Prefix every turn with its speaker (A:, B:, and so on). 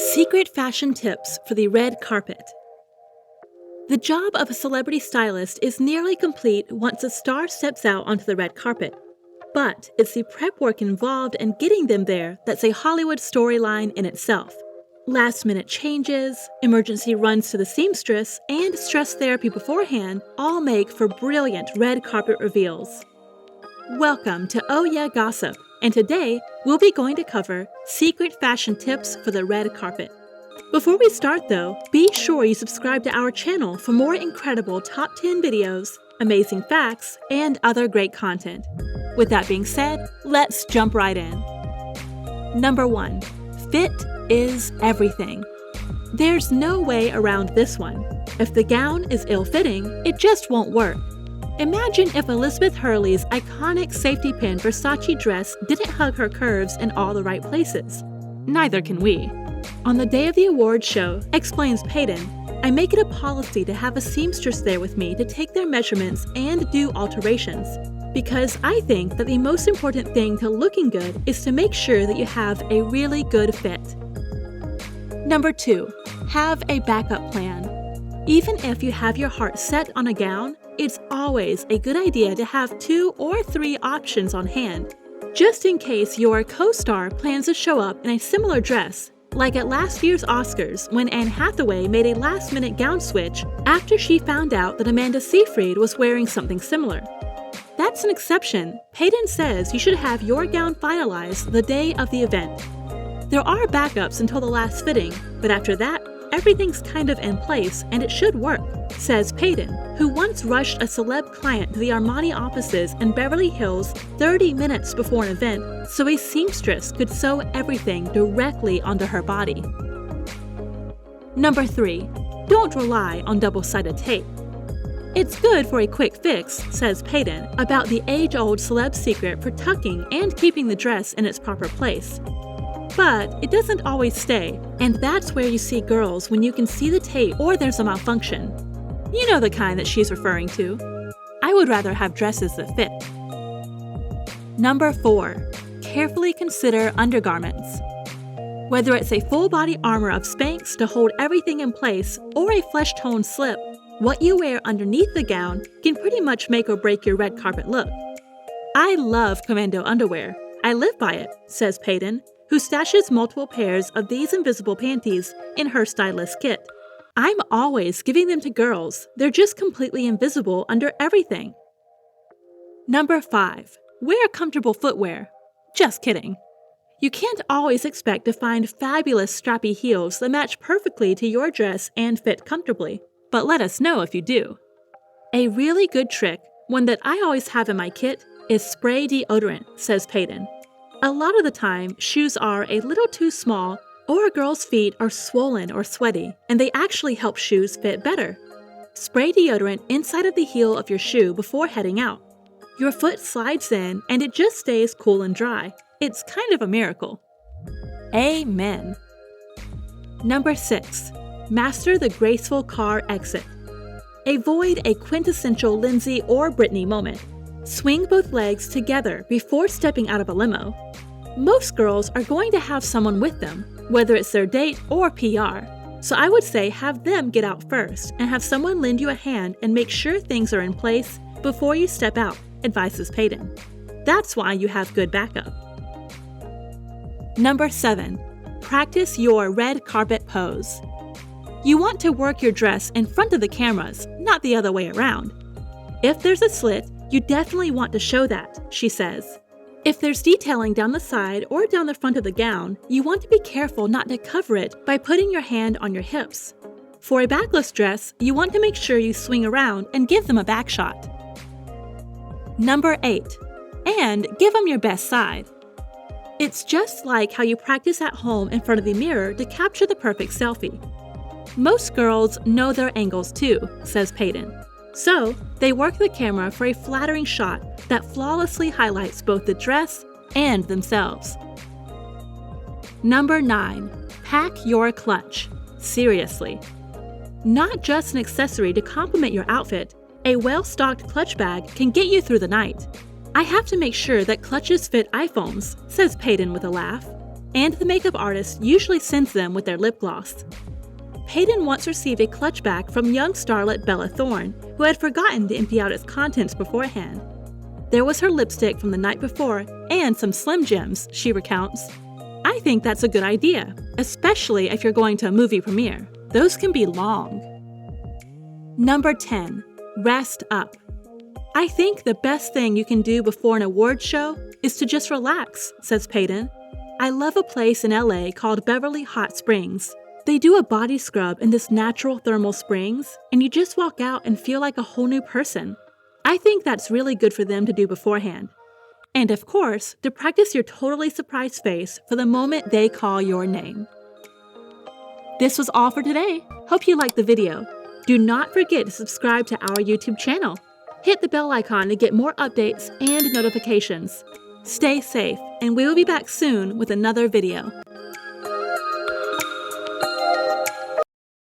A: Secret fashion tips for the red carpet. The job of a celebrity stylist is nearly complete once a star steps out onto the red carpet. But it's the prep work involved in getting them there that's a Hollywood storyline in itself. Last-minute changes, emergency runs to the seamstress, and stress therapy beforehand all make for brilliant red carpet reveals. Welcome to Oh Yeah Gossip, and today we'll be going to cover secret fashion tips for the red carpet. Before we start though, be sure you subscribe to our channel for more incredible top 10 videos, amazing facts, and other great content. With that being said, let's jump right in. Number 1. Fit is everything. There's no way around this one. If the gown is ill-fitting, it just won't work. Imagine if Elizabeth Hurley's iconic safety pin Versace dress didn't hug her curves in all the right places. Neither can we. On the day of the awards show, explains Peyton, I make it a policy to have a seamstress there with me to take their measurements and do alterations. Because I think that the most important thing to looking good is to make sure that you have a really good fit. Number 2. Have a backup plan. Even if you have your heart set on a gown, it's always a good idea to have 2 or 3 options on hand, just in case your co-star plans to show up in a similar dress, like at last year's Oscars when Anne Hathaway made a last-minute gown switch after she found out that Amanda Seyfried was wearing something similar. That's an exception. Peyton says you should have your gown finalized the day of the event. There are backups until the last fitting, but after that, everything's kind of in place and it should work, says Peyton, who once rushed a celeb client to the Armani offices in Beverly Hills 30 minutes before an event so a seamstress could sew everything directly onto her body. Number 3. Don't rely on double-sided tape. It's good for a quick fix, says Peyton, about the age-old celeb secret for tucking and keeping the dress in its proper place. But it doesn't always stay, and that's where you see girls when you can see the tape or there's a malfunction. You know the kind that she's referring to. I would rather have dresses that fit. Number 4. Carefully consider undergarments. Whether it's a full-body armor of Spanx to hold everything in place or a flesh-toned slip, what you wear underneath the gown can pretty much make or break your red carpet look. I love commando underwear. I live by it, says Peyton, who stashes multiple pairs of these invisible panties in her stylist kit. I'm always giving them to girls. They're just completely invisible under everything. Number 5. Wear comfortable footwear. Just kidding. You can't always expect to find fabulous strappy heels that match perfectly to your dress and fit comfortably, but let us know if you do. A really good trick, one that I always have in my kit, is spray deodorant, says Peyton. A lot of the time, shoes are a little too small, or a girl's feet are swollen or sweaty, and they actually help shoes fit better. Spray deodorant inside of the heel of your shoe before heading out. Your foot slides in, and it just stays cool and dry. It's kind of a miracle. Amen. Number 6. Master the graceful car exit. Avoid a quintessential Lindsay or Britney moment. Swing both legs together before stepping out of a limo. Most girls are going to have someone with them, whether it's their date or PR. So I would say have them get out first and have someone lend you a hand and make sure things are in place before you step out, advises Peyton. That's why you have good backup. Number 7. Practice your red carpet pose. You want to work your dress in front of the cameras, not the other way around. If there's a slit, you definitely want to show that, she says. If there's detailing down the side or down the front of the gown, you want to be careful not to cover it by putting your hand on your hips. For a backless dress, you want to make sure you swing around and give them a back shot. Number 8. And give them your best side. It's just like how you practice at home in front of the mirror to capture the perfect selfie. Most girls know their angles too, says Peyton. So, they work the camera for a flattering shot that flawlessly highlights both the dress and themselves. Number 9. Pack your clutch. Seriously. Not just an accessory to complement your outfit, a well-stocked clutch bag can get you through the night. I have to make sure that clutches fit iPhones, says Peyton with a laugh. and the makeup artist usually sends them with their lip gloss. Peyton once received a clutchback from young starlet Bella Thorne, who had forgotten to empty out its contents beforehand. There was her lipstick from the night before and some Slim Jims, she recounts. I think that's a good idea, especially if you're going to a movie premiere. Those can be long. Number 10. Rest up. I think the best thing you can do before an award show is to just relax, says Peyton. I love a place in LA called Beverly Hot Springs. They do a body scrub in this natural thermal springs, and you just walk out and feel like a whole new person. I think that's really good for them to do beforehand. And of course, to practice your totally surprised face for the moment they call your name. This was all for today. Hope you liked the video. Do not forget to subscribe to our YouTube channel. Hit the bell icon to get more updates and notifications. Stay safe, and we will be back soon with another video.